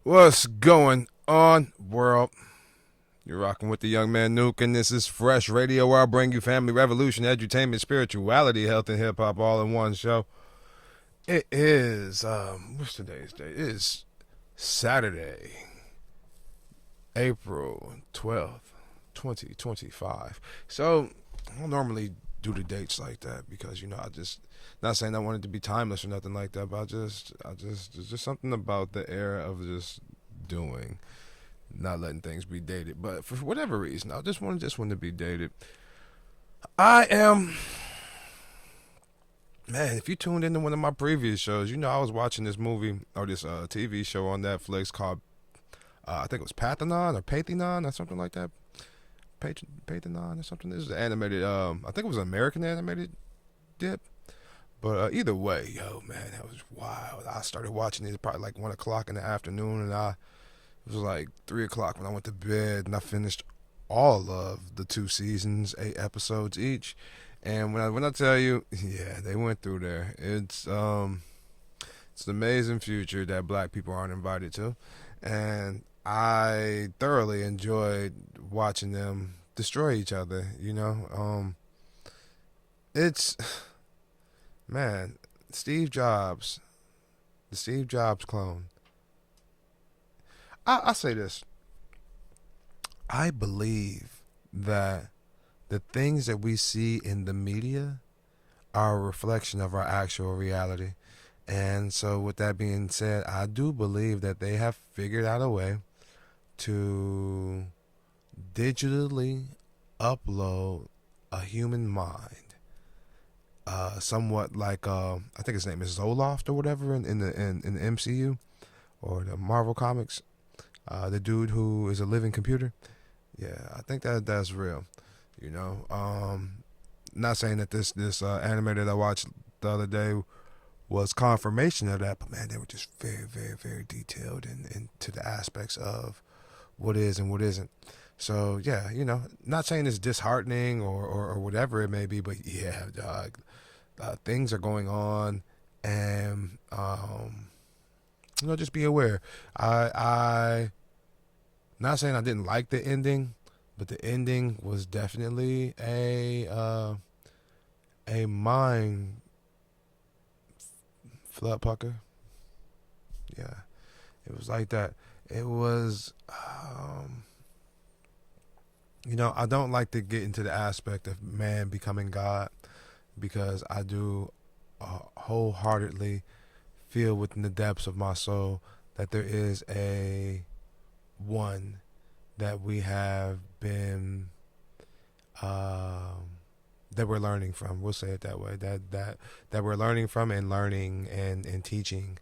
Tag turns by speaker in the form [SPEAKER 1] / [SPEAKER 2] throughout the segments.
[SPEAKER 1] What's going on, world? You're rocking with the young man Nuke, and this is Fresh Radio, where I bring you family, revolution, edutainment, spirituality, health, and hip hop all in one show. It is, what's today's date? It is Saturday, April 12th, 2025. So, I don't normally do the dates like that because, not saying I want it to be timeless or nothing like that, but there's just something about the era of just doing, not letting things be dated. But for whatever reason, I just wanted this one to be dated. I am, man, if you tuned into one of my previous shows, I was watching this movie or this TV show on Netflix called, I think it was Pathenon or something like that. Pathenon or something. This is animated, I think it was an American animated dip. But either way, man, that was wild. I started watching it probably like 1 o'clock in the afternoon, and it was like 3 o'clock when I went to bed, and I finished all of the 2 seasons, 8 episodes each. And when I tell you, yeah, they went through there. It's an amazing future that black people aren't invited to, and I thoroughly enjoyed watching them destroy each other. It's man, Steve Jobs, the Steve Jobs clone. I say this. I believe that the things that we see in the media are a reflection of our actual reality. And so, with that being said, I do believe that they have figured out a way to digitally upload a human mind. Somewhat like I think his name is Zoloft or whatever in the MCU or the Marvel comics. The dude who is a living computer. Yeah, I think that's real. Not saying that this animator that I watched the other day was confirmation of that, but man, they were just very, very, very detailed into the aspects of what is and what isn't. So yeah, not saying it's disheartening or whatever it may be, but yeah, dog, things are going on, and just be aware. I not saying I didn't like the ending, but the ending was definitely a mind flood pucker. Yeah, it was like that. It was. I don't like to get into the aspect of man becoming God because I do wholeheartedly feel within the depths of my soul that there is a one that we have been that we're learning from. We'll say it that way. That we're learning from and learning and teaching.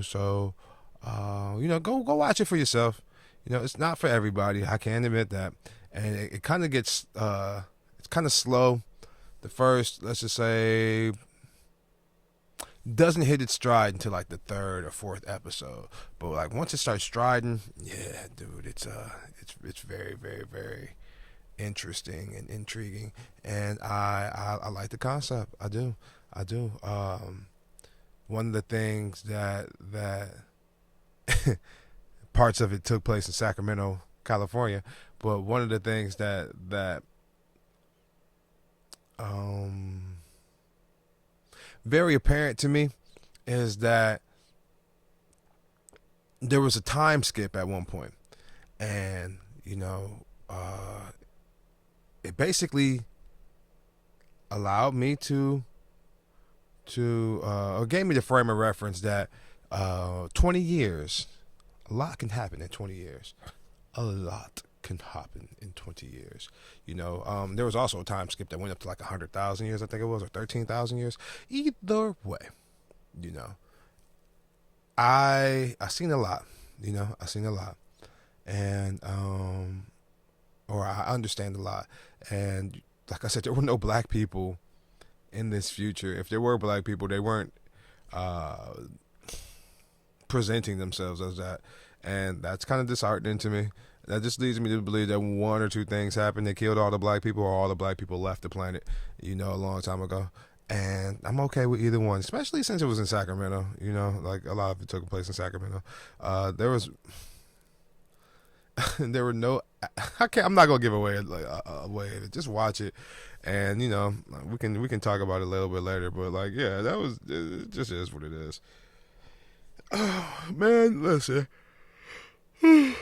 [SPEAKER 1] So go watch it for yourself. It's not for everybody. I can admit that, and it kind of gets it's kind of slow. The first, let's just say, doesn't hit its stride until like the third or fourth episode. But like once it starts striding, yeah, dude, it's very, very, very interesting and intriguing, and I like the concept. I do. One of the things that parts of it took place in Sacramento, California, but one of the things that very apparent to me is that there was a time skip at one point, and it basically allowed me to or gave me the frame of reference that 20 years, a lot can happen in 20 years. A lot can happen in 20 years. There was also a time skip that went up to like 100,000 years, I think it was, or 13,000 years. Either way, I seen a lot. I seen a lot, and or I understand a lot. And like I said, there were no black people in this future. If there were black people, they weren't presenting themselves as that, and that's kind of disheartening to me. That just leads me to believe that one or two things happened. They killed all the black people, or all the black people left the planet, a long time ago. And I'm okay with either one, especially since it was in Sacramento. You know, like a lot of it took place in Sacramento. There was, there were no. I'm not gonna give away away. Just watch it, and you know, we can talk about it a little bit later. But like, yeah, that was it. Just is what it is. Oh, man, listen. Yeah,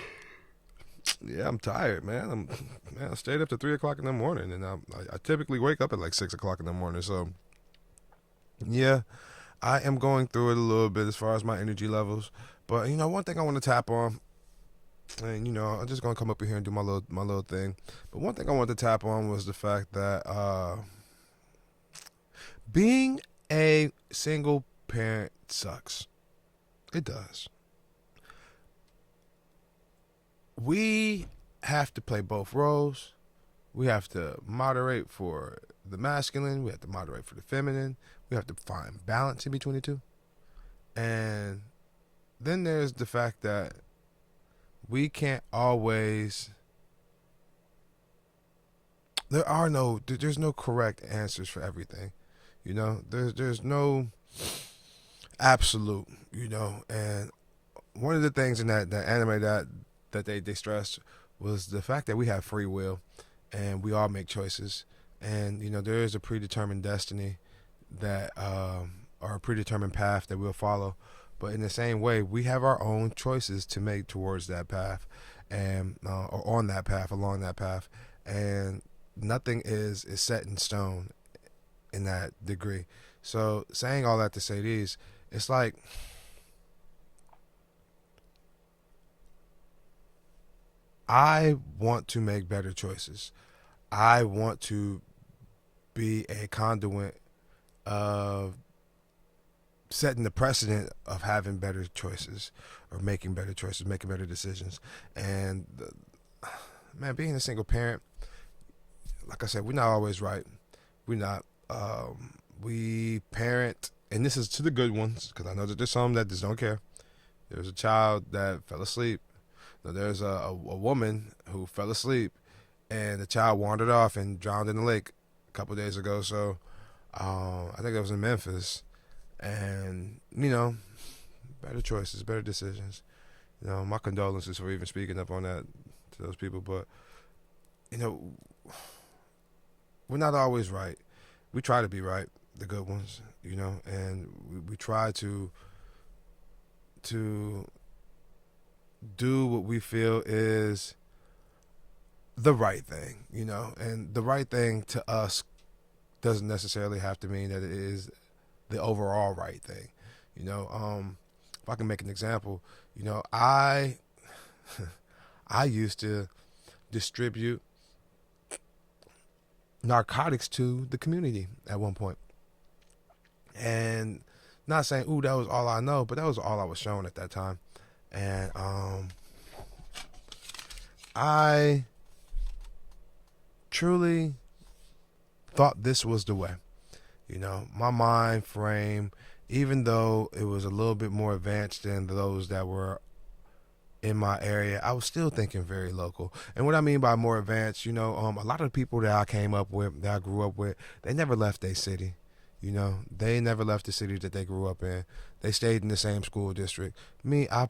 [SPEAKER 1] I'm tired, man. I stayed up to 3 o'clock in the morning, and I typically wake up at like 6 o'clock in the morning. So yeah, I am going through it a little bit as far as my energy levels. But you know, one thing I want to tap on, and you know, I'm just gonna come up here and do my little thing. But one thing I wanted to tap on was the fact that being a single parent sucks. It does. We have to play both roles. We have to moderate for the masculine. We have to moderate for the feminine. We have to find balance in between the two. And then there's the fact that we can't always. There's no correct answers for everything. You know, there's no absolute. You know, and one of the things in that anime that they stressed was the fact that we have free will and we all make choices, and you know there is a predetermined destiny that or a predetermined path that we'll follow, but in the same way we have our own choices to make towards that path, and or on that path, along that path, and nothing is set in stone in that degree. So saying all that to say these, it's like I want to make better choices. I want to be a conduit of setting the precedent of having better choices or making better choices, making better decisions. And man, being a single parent, like I said, we're not always right. We're not. We parent, and this is to the good ones, because I know that there's some that just don't care. There's a child that fell asleep. There's a woman who fell asleep, and the child wandered off and drowned in the lake a couple of days ago. So I think that was in Memphis. And, you know, better choices, better decisions. You know, my condolences for even speaking up on that to those people. But, you know, we're not always right. We try to be right, the good ones, you know, and we try to do what we feel is the right thing, you know, and the right thing to us doesn't necessarily have to mean that it is the overall right thing, you know. If I can make an example, you know, I used to distribute narcotics to the community at one point, and not saying, ooh, that was all I know, but that was all I was shown at that time. And I truly thought this was the way. You know, my mind frame, even though it was a little bit more advanced than those that were in my area, I was still thinking very local. And what I mean by more advanced, you know, a lot of the people that I came up with, that I grew up with, they never left their city. You know, they never left the city that they grew up in. They stayed in the same school district. Me, I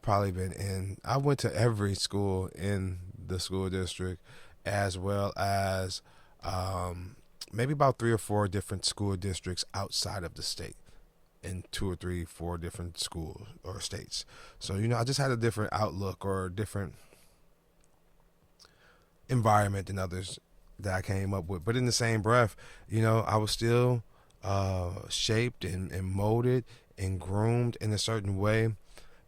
[SPEAKER 1] went to every school in the school district, as well as maybe about 3 or 4 different school districts outside of the state, in 2 or 3, 4 different schools or states. So, you know, I just had a different outlook or a different environment than others that I came up with. But in the same breath, you know, I was still shaped and molded and groomed in a certain way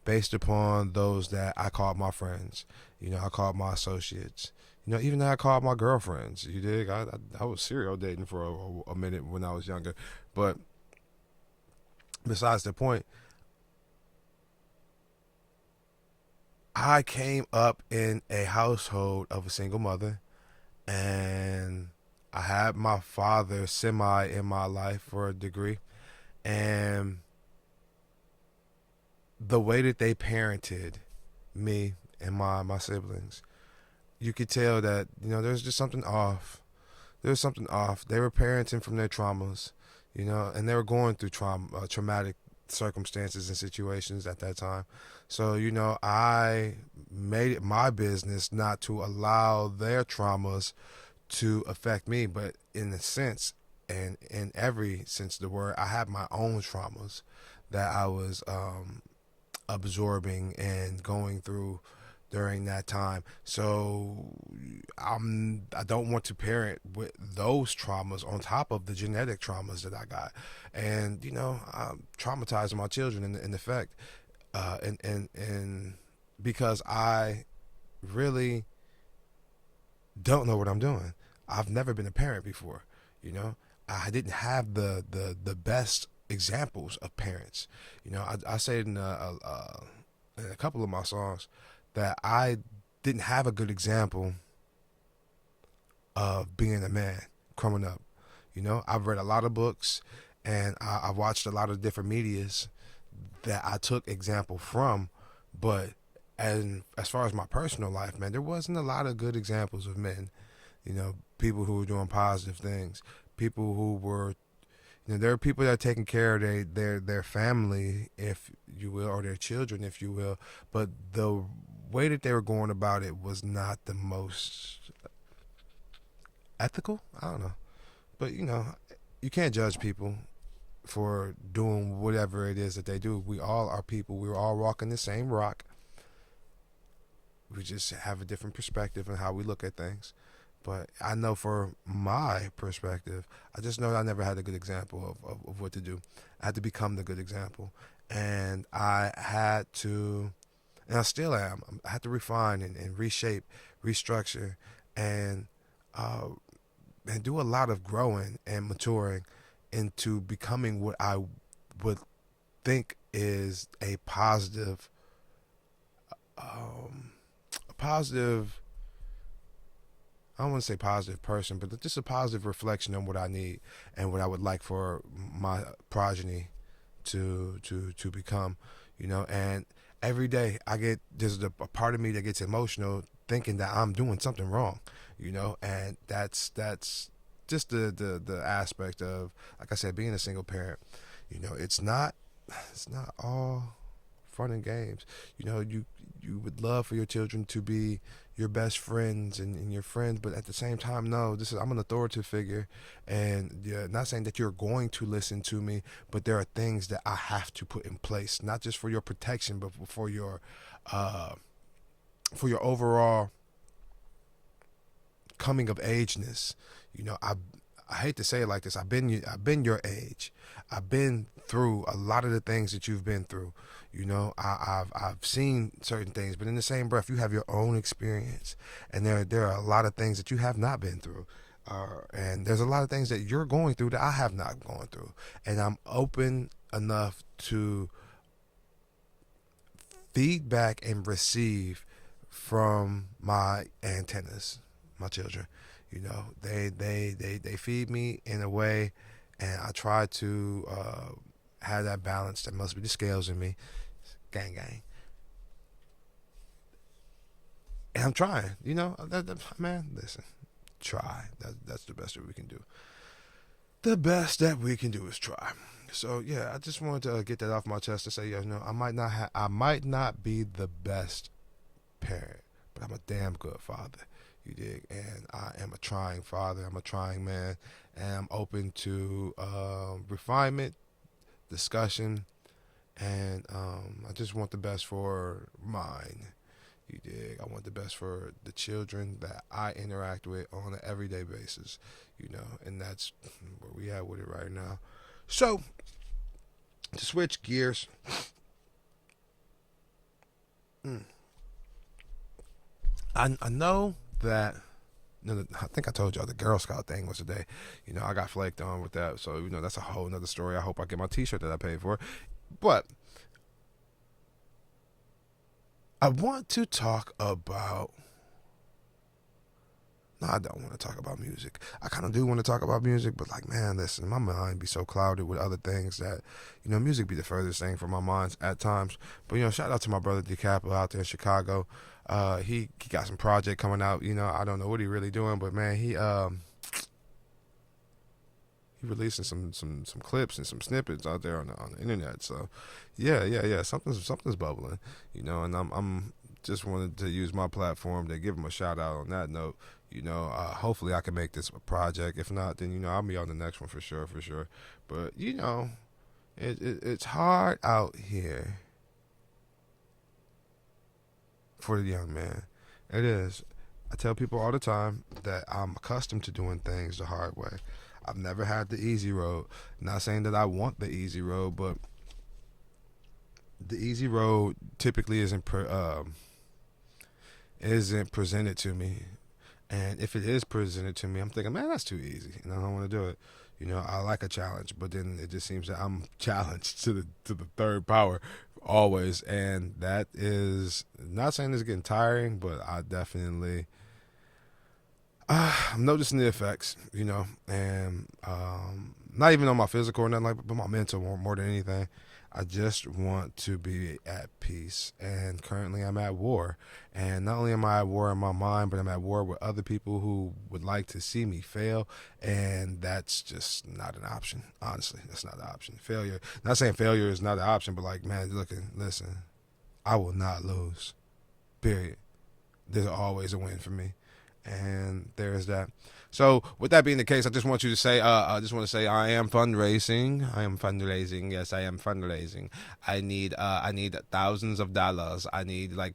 [SPEAKER 1] based upon those that I called my friends. You know, I called my associates. You know, even though I called my girlfriends. You dig? I was serial dating for a minute when I was younger. But besides the point, I came up in a household of a single mother, and I had my father semi in my life for a degree, and the way that they parented me and my siblings, you could tell that, you know, there's just something off. There's something off. They were parenting from their traumas. you know, and they were going through traumatic circumstances and situations at that time. So, you know, I made it my business not to allow their traumas to affect me, but in a sense, and in every sense of the word, I have my own traumas that I was absorbing and going through during that time. So I don't want to parent with those traumas on top of the genetic traumas that I got, and you know, I'm traumatizing my children in effect, and because I really don't know what I'm doing. I've never been a parent before, you know. I didn't have the best examples of parents. You know, I say it in a couple of my songs that I didn't have a good example of being a man growing up. You know, I've read a lot of books and I watched a lot of different medias that I took example from, but as far as my personal life, man, there wasn't a lot of good examples of men. You know, people who were doing positive things, people who were, you know, there are people that are taking care of their family, if you will, or their children, if you will, but the way that they were going about it was not the most ethical. I don't know, but you know, you can't judge people for doing whatever it is that they do. We all are people. We're all walking the same rock. We just have a different perspective on how we look at things. But I know for my perspective, I just know I never had a good example of what to do. I had to become the good example. And I had to, and I still am, I had to refine and reshape, restructure, and do a lot of growing and maturing into becoming what I would think is a positive, positive, I don't want to say positive person, but just a positive reflection on what I need and what I would like for my progeny to become, you know. And every day there's a part of me that gets emotional thinking that I'm doing something wrong, you know. And that's just the aspect of, like I said, being a single parent. You know, it's not all fun and games. You know, you would love for your children to be your best friends and your friends, but at the same time, no, I'm an authoritative figure, and yeah, not saying that you're going to listen to me, but there are things that I have to put in place, not just for your protection, but for your overall coming of ageness. You know, I hate to say it like this. I've been your age. I've been through a lot of the things that you've been through. You know, I've seen certain things, but in the same breath, you have your own experience, and there are a lot of things that you have not been through, and there's a lot of things that you're going through that I have not gone through, and I'm open enough to feedback and receive from my antennas, my children. You know, they feed me in a way, and I try to have that balance. That must be the scales in me, gang. And I'm trying. You know, man, listen, try. That's the best that we can do. The best that we can do is try. So yeah, I just wanted to get that off my chest to say, yeah, no, I might not be the best parent, but I'm a damn good father. You dig? And I am a trying father. I'm a trying man, and I'm open to refinement, discussion, and I just want the best for mine. You dig? I want the best for the children that I interact with on an everyday basis. You know, and that's where we at with it right now. So, to switch gears. I know that, I think I told y'all the Girl Scout thing was today. You know, I got flaked on with that, so you know that's a whole nother story. I hope I get my T-shirt that I paid for. But I want to talk about. No, I don't want to talk about music. I kind of do want to talk about music, but like, man, listen, my mind be so clouded with other things that, you know, music be the furthest thing from my mind at times. But, you know, shout out to my brother DeCapo out there in Chicago. He got some project coming out. You know, I don't know what he really doing, but man, he he releasing some clips and some snippets out there on the internet. So yeah, something's bubbling, and I'm just wanted to use my platform to give him a shout out on that note. Hopefully I can make this a project. If not, then I'll be on the next one for sure. But it's hard out here for the young man. It is. I tell people all the time that I'm accustomed to doing things the hard way. I've never had the easy road. Not saying that I want the easy road, but the easy road typically isn't presented to me. And if it is presented to me, I'm thinking, man, that's too easy, and I don't want to do it. I like a challenge, but then it just seems that I'm challenged to the third power always, and that is not saying it's getting tiring, but I definitely I'm noticing the effects, and not even on my physical or nothing like that, but my mental more than anything. I just want to be at peace, and currently I'm at war. And not only am I at war in my mind, but I'm at war with other people who would like to see me fail, and that's just not an option. Honestly, that's not an option. Failure, not saying failure is not an option, but like, man, listen, I will not lose, period. There's always a win for me, and there's that. So with that being the case, I just want to say I am fundraising. Yes, I am fundraising. I need thousands of dollars. I need like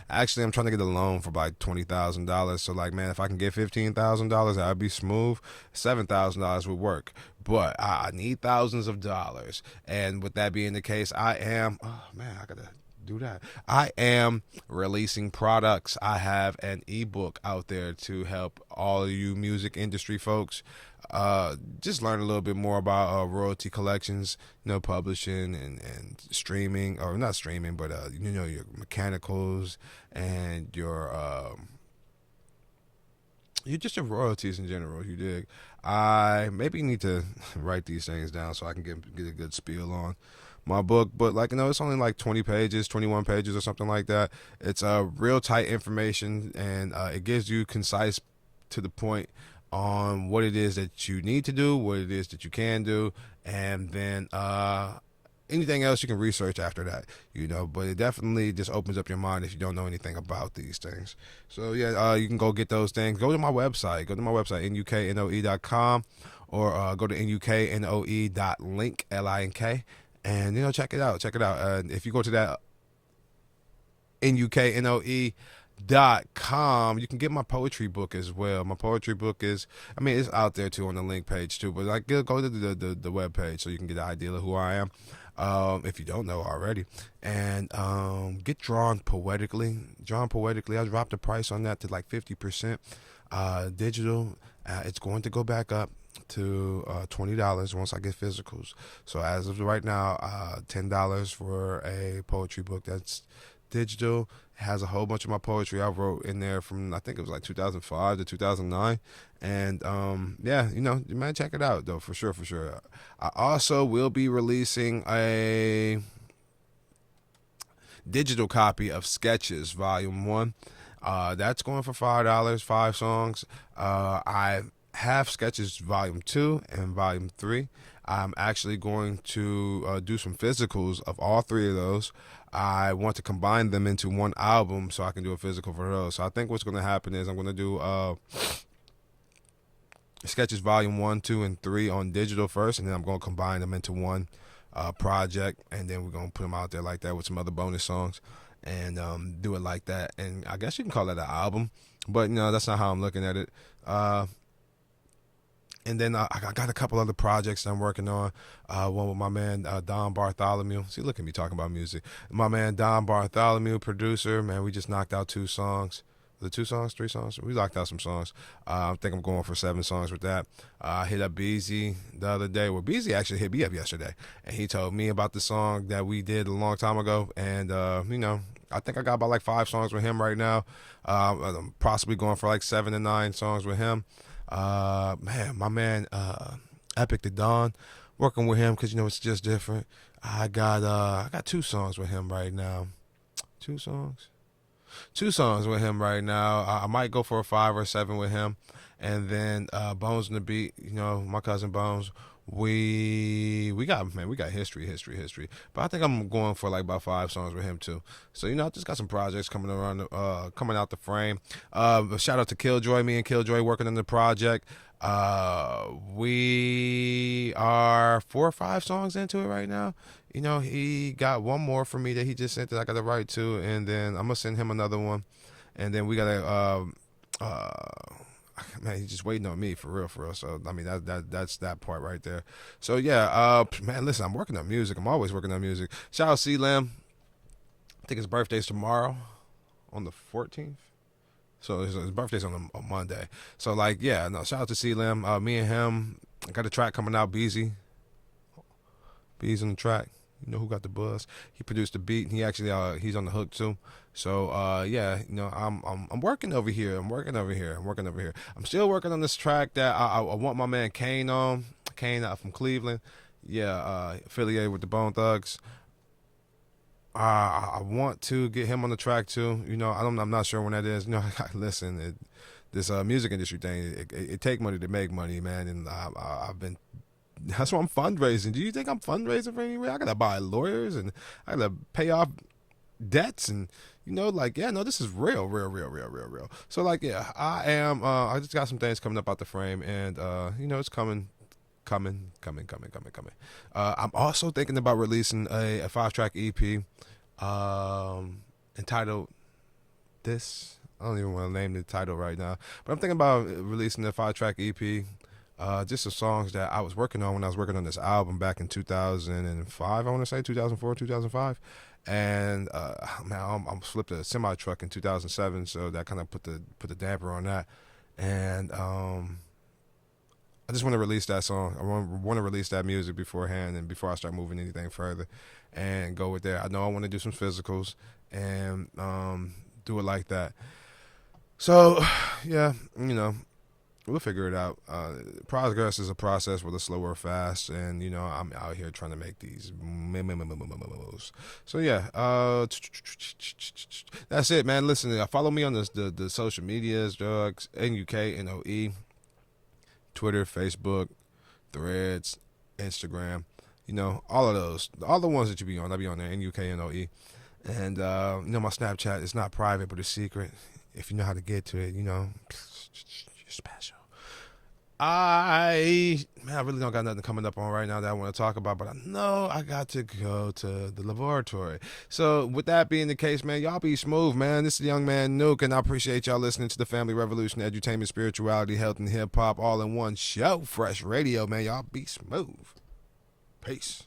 [SPEAKER 1] actually I'm trying to get a loan for like $20,000. So like, man, if I can get $15,000, that'd be smooth. $7,000 would work. But I need thousands of dollars. And with that being the case, I gotta do that. I am releasing products. I have an ebook out there to help all of you music industry folks just learn a little bit more about royalty collections, publishing and streaming, or not streaming, but your mechanicals and your just your royalties in general. You dig? I maybe need to write these things down so I can get a good spiel on my book, but it's only like 20 pages, 21 pages or something like that. It's real tight information, and it gives you concise, to the point, on what it is that you need to do, what it is that you can do, and then anything else you can research after that, but it definitely just opens up your mind if you don't know anything about these things. So yeah, you can go get those things. Go to my website, nuknoe.com, or go to nuknoe.link, LINK, and check it out. And if you go to that nuknoe.com, you can get my poetry book as well. My poetry book it's out there too on the link page too, but go to the web page so you can get an idea of who I am, if you don't know already, and get drawn poetically. I dropped the price on that to like 50%. Digital, it's going to go back up to $20 once I get physicals. So as of right now, $10 for a poetry book that's digital. It has a whole bunch of my poetry I wrote in there from, I think it was like 2005 to 2009. And you might check it out though, for sure. I also will be releasing a digital copy of Sketches Volume 1. That's going for $5, 5 songs. I have Sketches Volume 2 and Volume 3. I'm actually going to do some physicals of all 3 of those. I want to combine them into one album so I can do a physical for those. So I think what's going to happen is I'm going to do Sketches Volume 1, 2, and 3 on digital first, and then I'm going to combine them into one project, and then we're going to put them out there like that with some other bonus songs, and do it like that. And I guess you can call it an album, but that's not how I'm looking at it. And then I got a couple other projects I'm working on. One with my man Don Bartholomew. See, look at me talking about music. My man Don Bartholomew, producer. Man, we just knocked out 2 songs. The 2 songs, 3 songs. We knocked out some songs. I think I'm going for 7 songs with that. I hit up Beezy the other day. Well, Beezy actually hit me up yesterday, and he told me about the song that we did a long time ago. And I think I got about like 5 songs with him right now. I'm possibly going for like 7 to 9 songs with him. My man Epic the Dawn, working with him because it's just different. I got 2 songs with him right now. 2 songs. two songs with him right now. I might go for a 5 or 7 with him, and then Bones on the beat. You know, my cousin Bones. We got history. But I think I'm going for like about 5 songs with him too. So I just got some projects coming around, coming out the frame. Shout out to Killjoy. Me and Killjoy working on the project. We are 4 or 5 songs into it right now. He got one more for me that he just sent that I got to write to, and then I'm gonna send him another one, and then we gotta. Man, he's just waiting on me for real. So I mean, that's that part right there. So yeah, man, listen, I'm working on music. I'm always working on music. Shout out C Lam. I think his birthday's tomorrow, on the 14th. So his birthday's on Monday. So like, yeah, no, shout out to C Lam. Me and him, I got a track coming out. Beezy on the track. You know who got the buzz? He produced the beat, and he actually he's on the hook too. So yeah, I'm working over here. I'm still working on this track that I want my man Kane on. Kane out from Cleveland. Yeah, affiliated with the Bone Thugs. I want to get him on the track too. I'm not sure when that is. Listen, this music industry thing, it take money to make money, man, and I've been. That's why I'm fundraising. Do you think I'm fundraising for anywhere? I gotta buy lawyers and I gotta pay off debts and this is real. So like, yeah, I am. I just got some things coming up out the frame, and it's coming. I'm also thinking about releasing a 5-track EP, entitled "This." I don't even want to name the title right now, but I'm thinking about releasing a 5-track EP. Just the songs that I was working on when I was working on this album back in 2005. I want to say 2004, 2005, and man, I flipped a semi truck in 2007, so that kind of put the damper on that. And I just want to release that song. I want to release that music beforehand, and before I start moving anything further, and go with that. I know I want to do some physicals and do it like that. So yeah, we'll figure it out. Progress is a process, whether slow or fast, and I'm out here trying to make these moves. So yeah, that's it, man. Listen, follow me on the social medias, drugs, NUKNOE, Twitter, Facebook, Threads, Instagram. All of those, all the ones that you be on, I'll be on there, NUKNOE. And my Snapchat is not private, but it's secret. If you know how to get to it, you're special. I really don't got nothing coming up on right now that I want to talk about, but I know I got to go to the laboratory. So with that being the case, man, y'all be smooth, man. This is the young man Nuke, and I appreciate y'all listening to the Family Revolution, Edutainment, Spirituality, Health, and Hip Hop all in one show. Fresh Radio, man. Y'all be smooth. Peace.